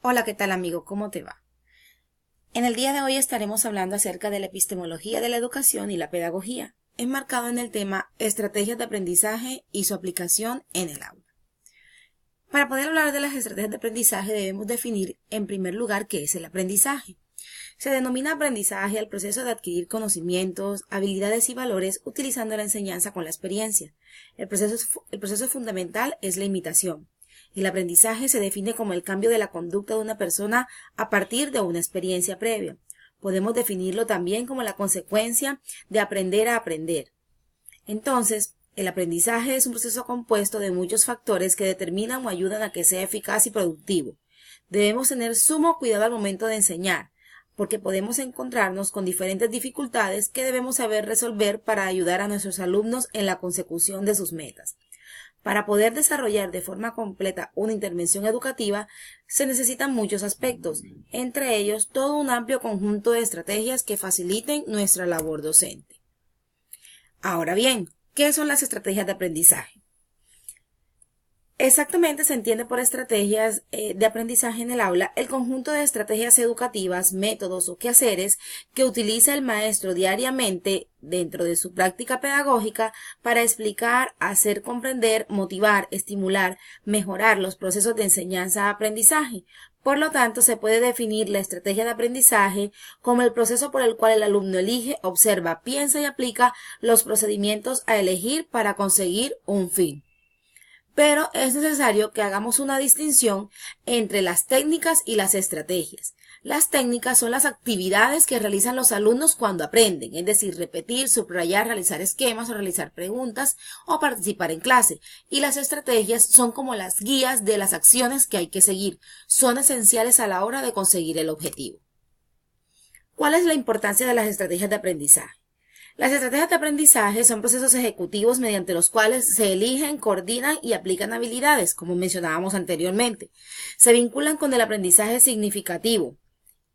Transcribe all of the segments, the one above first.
Hola, ¿qué tal amigo? ¿Cómo te va? En el día de hoy estaremos hablando acerca de la epistemología de la educación y la pedagogía, enmarcado en el tema estrategias de aprendizaje y su aplicación en el aula. Para poder hablar de las estrategias de aprendizaje debemos definir en primer lugar qué es el aprendizaje. Se denomina aprendizaje al proceso de adquirir conocimientos, habilidades y valores utilizando la enseñanza con la experiencia. El proceso fundamental es la imitación. El aprendizaje se define como el cambio de la conducta de una persona a partir de una experiencia previa. Podemos definirlo también como la consecuencia de aprender a aprender. Entonces, el aprendizaje es un proceso compuesto de muchos factores que determinan o ayudan a que sea eficaz y productivo. Debemos tener sumo cuidado al momento de enseñar, porque podemos encontrarnos con diferentes dificultades que debemos saber resolver para ayudar a nuestros alumnos en la consecución de sus metas. Para poder desarrollar de forma completa una intervención educativa, se necesitan muchos aspectos, entre ellos todo un amplio conjunto de estrategias que faciliten nuestra labor docente. Ahora bien, ¿qué son las estrategias de aprendizaje? Exactamente se entiende por estrategias de aprendizaje en el aula el conjunto de estrategias educativas, métodos o quehaceres que utiliza el maestro diariamente dentro de su práctica pedagógica para explicar, hacer comprender, motivar, estimular, mejorar los procesos de enseñanza-aprendizaje. Por lo tanto, se puede definir la estrategia de aprendizaje como el proceso por el cual el alumno elige, observa, piensa y aplica los procedimientos a elegir para conseguir un fin. Pero es necesario que hagamos una distinción entre las técnicas y las estrategias. Las técnicas son las actividades que realizan los alumnos cuando aprenden, es decir, repetir, subrayar, realizar esquemas o realizar preguntas o participar en clase. Y las estrategias son como las guías de las acciones que hay que seguir. Son esenciales a la hora de conseguir el objetivo. ¿Cuál es la importancia de las estrategias de aprendizaje? Las estrategias de aprendizaje son procesos ejecutivos mediante los cuales se eligen, coordinan y aplican habilidades, como mencionábamos anteriormente. Se vinculan con el aprendizaje significativo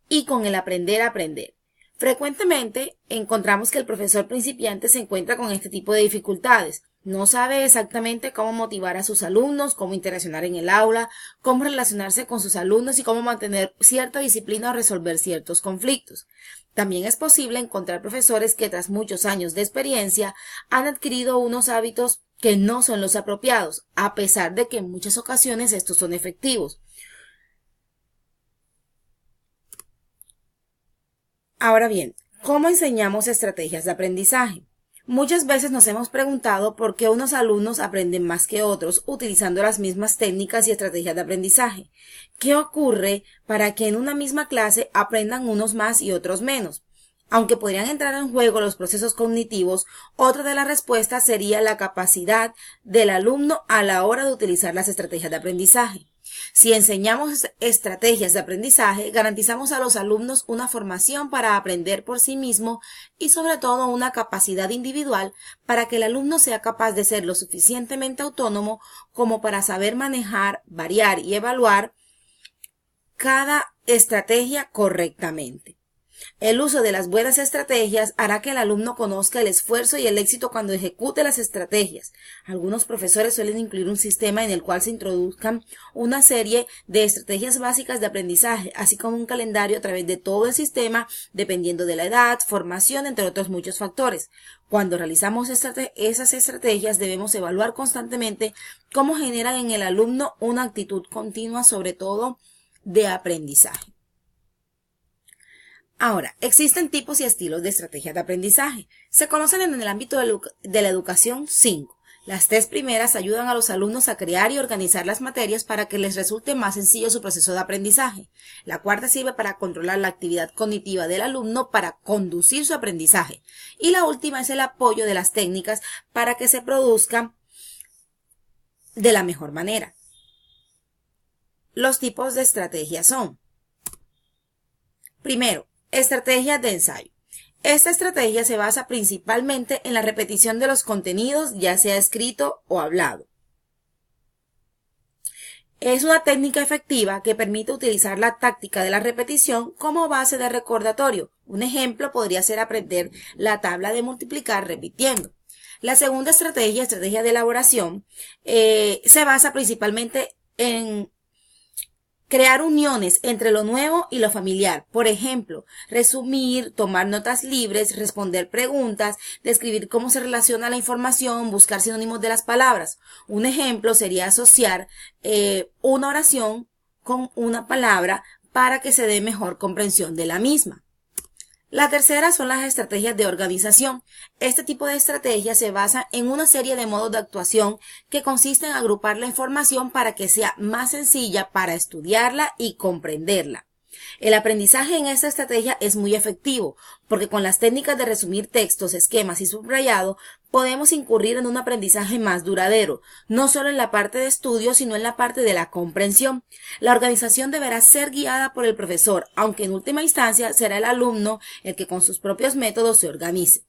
y con el aprender a aprender. Frecuentemente encontramos que el profesor principiante se encuentra con este tipo de dificultades. No sabe exactamente cómo motivar a sus alumnos, cómo interaccionar en el aula, cómo relacionarse con sus alumnos y cómo mantener cierta disciplina o resolver ciertos conflictos. También es posible encontrar profesores que tras muchos años de experiencia han adquirido unos hábitos que no son los apropiados, a pesar de que en muchas ocasiones estos son efectivos. Ahora bien, ¿cómo enseñamos estrategias de aprendizaje? Muchas veces nos hemos preguntado por qué unos alumnos aprenden más que otros utilizando las mismas técnicas y estrategias de aprendizaje. ¿Qué ocurre para que en una misma clase aprendan unos más y otros menos? Aunque podrían entrar en juego los procesos cognitivos, otra de las respuestas sería la capacidad del alumno a la hora de utilizar las estrategias de aprendizaje. Si enseñamos estrategias de aprendizaje, garantizamos a los alumnos una formación para aprender por sí mismo y sobre todo una capacidad individual para que el alumno sea capaz de ser lo suficientemente autónomo como para saber manejar, variar y evaluar cada estrategia correctamente. El uso de las buenas estrategias hará que el alumno conozca el esfuerzo y el éxito cuando ejecute las estrategias. Algunos profesores suelen incluir un sistema en el cual se introduzcan una serie de estrategias básicas de aprendizaje, así como un calendario a través de todo el sistema, dependiendo de la edad, formación, entre otros muchos factores. Cuando realizamos esas estrategias debemos evaluar constantemente cómo generan en el alumno una actitud continua, sobre todo de aprendizaje. Ahora, existen tipos y estilos de estrategias de aprendizaje. Se conocen en el ámbito de la educación 5. Las tres primeras ayudan a los alumnos a crear y organizar las materias para que les resulte más sencillo su proceso de aprendizaje. La cuarta sirve para controlar la actividad cognitiva del alumno para conducir su aprendizaje. Y la última es el apoyo de las técnicas para que se produzcan de la mejor manera. Los tipos de estrategias son: primero, estrategias de ensayo. Esta estrategia se basa principalmente en la repetición de los contenidos, ya sea escrito o hablado. Es una técnica efectiva que permite utilizar la táctica de la repetición como base de recordatorio. Un ejemplo podría ser aprender la tabla de multiplicar repitiendo. La segunda estrategia de elaboración, se basa principalmente en Crear uniones entre lo nuevo y lo familiar. Por ejemplo, resumir, tomar notas libres, responder preguntas, describir cómo se relaciona la información, buscar sinónimos de las palabras. Un ejemplo sería asociar una oración con una palabra para que se dé mejor comprensión de la misma. La tercera son las estrategias de organización. Este tipo de estrategia se basa en una serie de modos de actuación que consisten en agrupar la información para que sea más sencilla para estudiarla y comprenderla. El aprendizaje en esta estrategia es muy efectivo, porque con las técnicas de resumir textos, esquemas y subrayado, podemos incurrir en un aprendizaje más duradero, no solo en la parte de estudio, sino en la parte de la comprensión. La organización deberá ser guiada por el profesor, aunque en última instancia será el alumno el que con sus propios métodos se organice.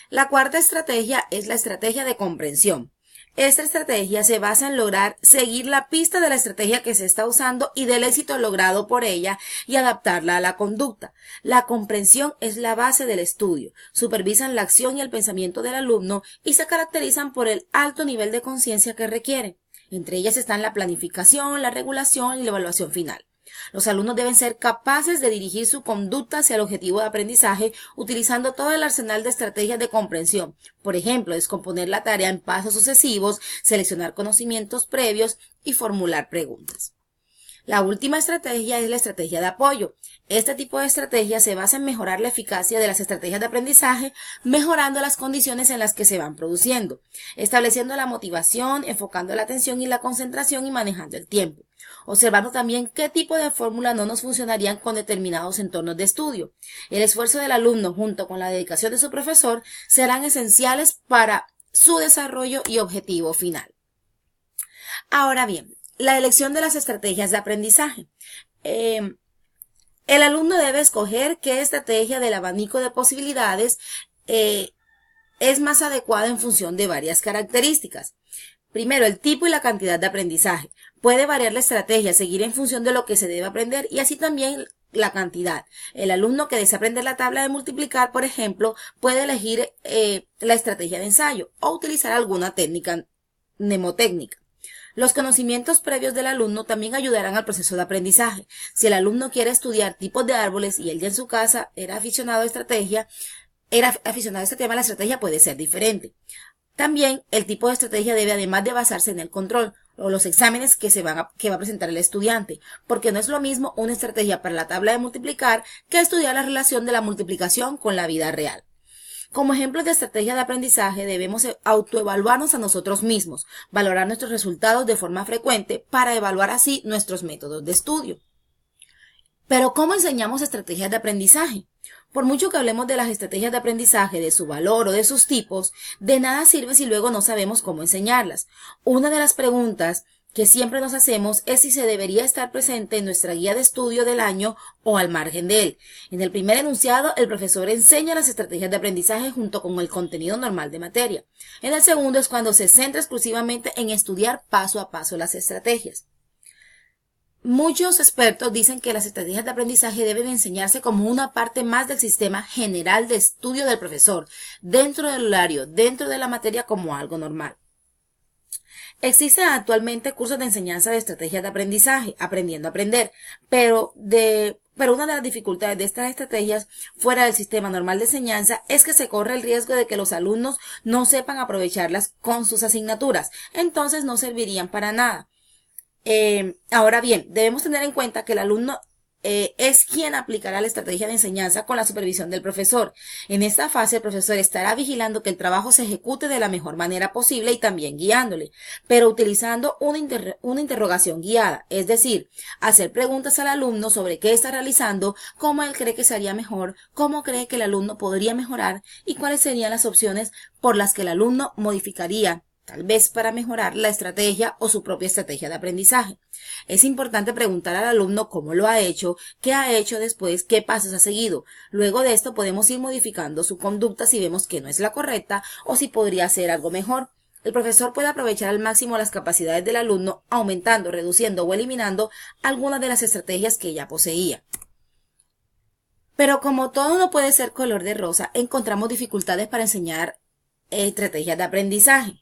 La cuarta estrategia es la estrategia de comprensión. Esta estrategia se basa en lograr seguir la pista de la estrategia que se está usando y del éxito logrado por ella y adaptarla a la conducta. La comprensión es la base del estudio. Supervisan la acción y el pensamiento del alumno y se caracterizan por el alto nivel de conciencia que requieren. Entre ellas están la planificación, la regulación y la evaluación final. Los alumnos deben ser capaces de dirigir su conducta hacia el objetivo de aprendizaje utilizando todo el arsenal de estrategias de comprensión. Por ejemplo, descomponer la tarea en pasos sucesivos, seleccionar conocimientos previos y formular preguntas. La última estrategia es la estrategia de apoyo. Este tipo de estrategia se basa en mejorar la eficacia de las estrategias de aprendizaje, mejorando las condiciones en las que se van produciendo, estableciendo la motivación, enfocando la atención y la concentración y manejando el tiempo. Observando también qué tipo de fórmula no nos funcionarían con determinados entornos de estudio. El esfuerzo del alumno junto con la dedicación de su profesor serán esenciales para su desarrollo y objetivo final. Ahora bien, la elección de las estrategias de aprendizaje. El alumno debe escoger qué estrategia del abanico de posibilidades es más adecuada en función de varias características. Primero, el tipo y la cantidad de aprendizaje. Puede variar la estrategia, seguir en función de lo que se debe aprender y así también la cantidad. El alumno que desea aprender la tabla de multiplicar, por ejemplo, puede elegir la estrategia de ensayo o utilizar alguna técnica mnemotécnica. Los conocimientos previos del alumno también ayudarán al proceso de aprendizaje. Si el alumno quiere estudiar tipos de árboles y él ya en su casa era aficionado a este tema, la estrategia puede ser diferente. También el tipo de estrategia debe además de basarse en el control o los exámenes que va a presentar el estudiante, porque no es lo mismo una estrategia para la tabla de multiplicar que estudiar la relación de la multiplicación con la vida real. Como ejemplos de estrategia de aprendizaje debemos autoevaluarnos a nosotros mismos, valorar nuestros resultados de forma frecuente para evaluar así nuestros métodos de estudio. Pero ¿cómo enseñamos estrategias de aprendizaje? Por mucho que hablemos de las estrategias de aprendizaje, de su valor o de sus tipos, de nada sirve si luego no sabemos cómo enseñarlas. Una de las preguntas que siempre nos hacemos es si se debería estar presente en nuestra guía de estudio del año o al margen de él. En el primer enunciado, el profesor enseña las estrategias de aprendizaje junto con el contenido normal de materia. En el segundo es cuando se centra exclusivamente en estudiar paso a paso las estrategias. Muchos expertos dicen que las estrategias de aprendizaje deben enseñarse como una parte más del sistema general de estudio del profesor, dentro del horario, dentro de la materia como algo normal. Existen actualmente cursos de enseñanza de estrategias de aprendizaje, aprendiendo a aprender, pero una de las dificultades de estas estrategias fuera del sistema normal de enseñanza es que se corre el riesgo de que los alumnos no sepan aprovecharlas con sus asignaturas, entonces no servirían para nada. Ahora bien, debemos tener en cuenta que el alumno es quien aplicará la estrategia de enseñanza con la supervisión del profesor. En esta fase, el profesor estará vigilando que el trabajo se ejecute de la mejor manera posible y también guiándole, pero utilizando una interrogación guiada, es decir, hacer preguntas al alumno sobre qué está realizando, cómo él cree que se haría mejor, cómo cree que el alumno podría mejorar y cuáles serían las opciones por las que el alumno modificaría, tal vez para mejorar la estrategia o su propia estrategia de aprendizaje. Es importante preguntar al alumno cómo lo ha hecho, qué ha hecho después, qué pasos ha seguido. Luego de esto podemos ir modificando su conducta si vemos que no es la correcta o si podría hacer algo mejor. El profesor puede aprovechar al máximo las capacidades del alumno, aumentando, reduciendo o eliminando algunas de las estrategias que ya poseía. Pero como todo no puede ser color de rosa, encontramos dificultades para enseñar estrategias de aprendizaje.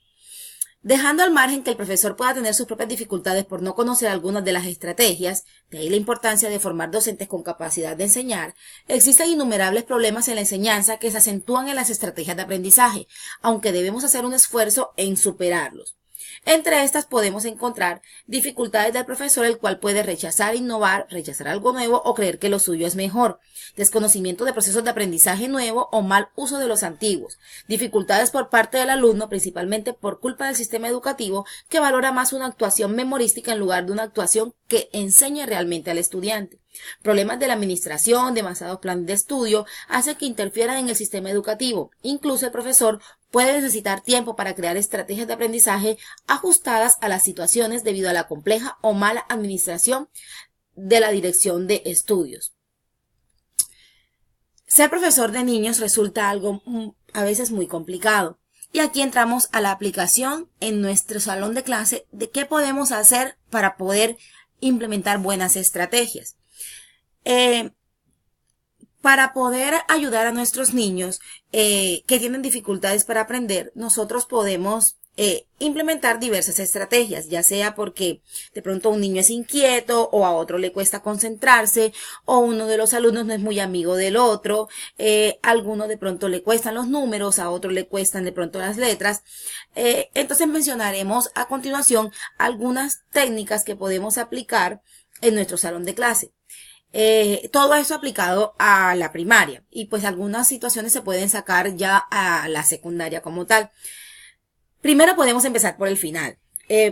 Dejando al margen que el profesor pueda tener sus propias dificultades por no conocer algunas de las estrategias, de ahí la importancia de formar docentes con capacidad de enseñar, existen innumerables problemas en la enseñanza que se acentúan en las estrategias de aprendizaje, aunque debemos hacer un esfuerzo en superarlos. Entre estas podemos encontrar dificultades del profesor, el cual puede rechazar innovar, rechazar algo nuevo o creer que lo suyo es mejor, desconocimiento de procesos de aprendizaje nuevo o mal uso de los antiguos, dificultades por parte del alumno, principalmente por culpa del sistema educativo que valora más una actuación memorística en lugar de una actuación que enseñe realmente al estudiante. Problemas de la administración, demasiados planes de estudio, hacen que interfieran en el sistema educativo. Incluso el profesor puede necesitar tiempo para crear estrategias de aprendizaje ajustadas a las situaciones debido a la compleja o mala administración de la dirección de estudios. Ser profesor de niños resulta algo a veces muy complicado. Y aquí entramos a la aplicación en nuestro salón de clase de qué podemos hacer para poder implementar buenas estrategias. Para poder ayudar a nuestros niños que tienen dificultades para aprender, nosotros podemos implementar diversas estrategias, ya sea porque de pronto un niño es inquieto o a otro le cuesta concentrarse o uno de los alumnos no es muy amigo del otro, a alguno de pronto le cuestan los números, a otro le cuestan de pronto las letras. Entonces mencionaremos a continuación algunas técnicas que podemos aplicar en nuestro salón de clase. Todo eso aplicado a la primaria y pues algunas situaciones se pueden sacar ya a la secundaria como tal. Primero podemos empezar por el final.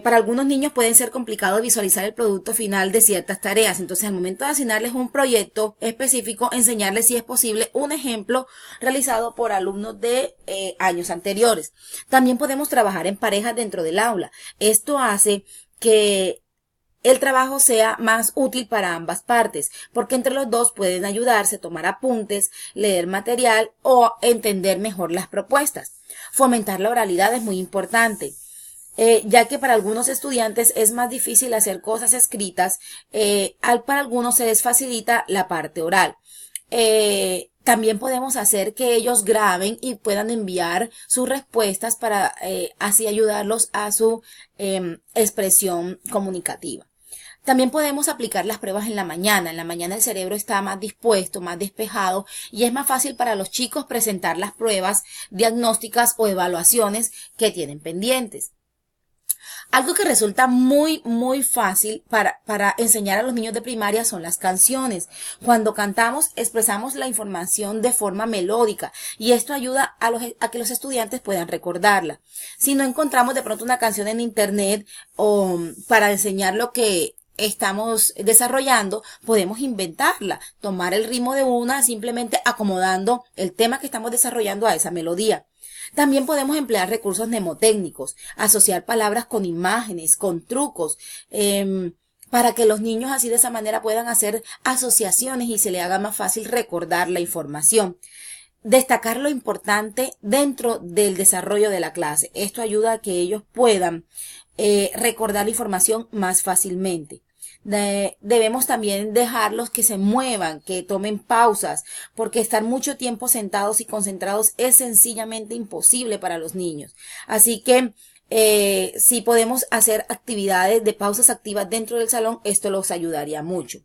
Para algunos niños puede ser complicado visualizar el producto final de ciertas tareas, entonces al momento de asignarles un proyecto específico, enseñarles si es posible un ejemplo realizado por alumnos de años anteriores. También podemos trabajar en parejas dentro del aula. Esto hace que el trabajo sea más útil para ambas partes, porque entre los dos pueden ayudarse, tomar apuntes, leer material o entender mejor las propuestas. Fomentar la oralidad es muy importante, ya que para algunos estudiantes es más difícil hacer cosas escritas, para algunos se les facilita la parte oral. También podemos hacer que ellos graben y puedan enviar sus respuestas para así ayudarlos a su expresión comunicativa. También podemos aplicar las pruebas en la mañana. En la mañana el cerebro está más dispuesto, más despejado y es más fácil para los chicos presentar las pruebas diagnósticas o evaluaciones que tienen pendientes. Algo que resulta muy fácil para enseñar a los niños de primaria son las canciones. Cuando cantamos expresamos la información de forma melódica y esto ayuda a que los estudiantes puedan recordarla. Si no encontramos de pronto una canción en internet o para enseñar lo que estamos desarrollando, podemos inventarla, tomar el ritmo de una simplemente acomodando el tema que estamos desarrollando a esa melodía. También podemos emplear recursos mnemotécnicos, asociar palabras con imágenes, con trucos, para que los niños así de esa manera puedan hacer asociaciones y se les haga más fácil recordar la información. Destacar lo importante dentro del desarrollo de la clase. Esto ayuda a que ellos puedan recordar la información más fácilmente. Debemos también dejarlos que se muevan, que tomen pausas, porque estar mucho tiempo sentados y concentrados es sencillamente imposible para los niños. Así que si podemos hacer actividades de pausas activas dentro del salón, esto los ayudaría mucho.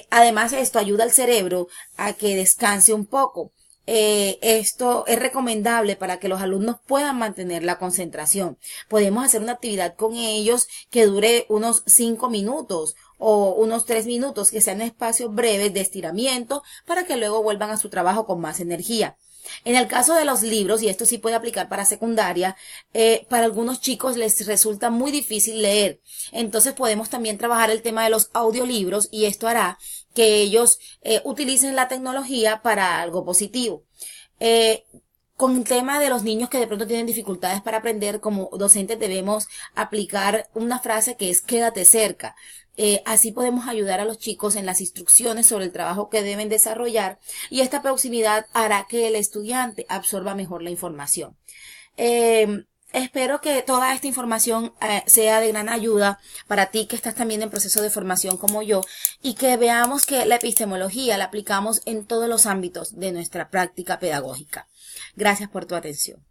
Además, esto ayuda al cerebro a que descanse un poco. Esto es recomendable para que los alumnos puedan mantener la concentración. Podemos hacer una actividad con ellos que dure unos 5 minutos o unos 3 minutos, que sean espacios breves de estiramiento para que luego vuelvan a su trabajo con más energía. En el caso de los libros, y esto sí puede aplicar para secundaria, para algunos chicos les resulta muy difícil leer. Entonces podemos también trabajar el tema de los audiolibros y esto hará que ellos utilicen la tecnología para algo positivo. Con el tema de los niños que de pronto tienen dificultades para aprender, como docentes debemos aplicar una frase que es quédate cerca. Así podemos ayudar a los chicos en las instrucciones sobre el trabajo que deben desarrollar y esta proximidad hará que el estudiante absorba mejor la información. Espero que toda esta información sea de gran ayuda para ti que estás también en proceso de formación como yo y que veamos que la epistemología la aplicamos en todos los ámbitos de nuestra práctica pedagógica. Gracias por tu atención.